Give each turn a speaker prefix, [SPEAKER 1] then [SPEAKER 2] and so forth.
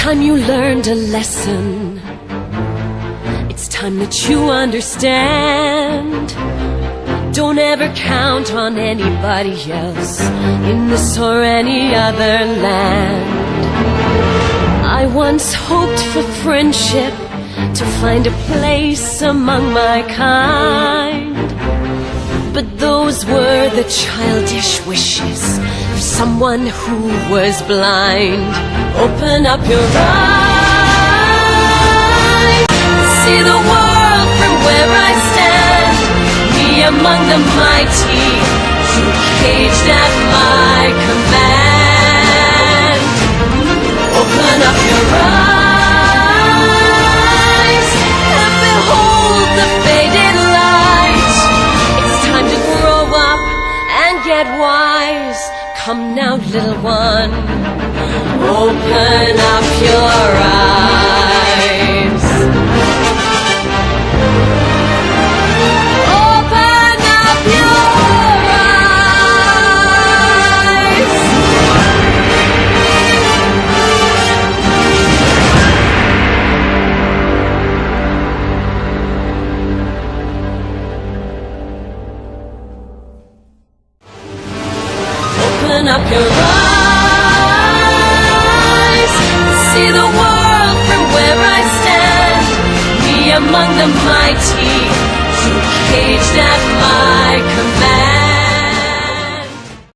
[SPEAKER 1] time you learned a lesson. It's time that you understand. Don't ever count on anybody else in this or any other land. I once hoped for friendship, to find a place among my kind. But those were the childish wishes of someone who was blind. Open up your eyes, see the world from where I stand. Me among the mighty, you caged at my command. Open up your eyes and behold the faded light. It's time to grow up and get wise. Come now, little one, open up your eyes. Open up your eyes. Open up your eyes, see the world from where I stand. Me among the mighty, you caged at my command.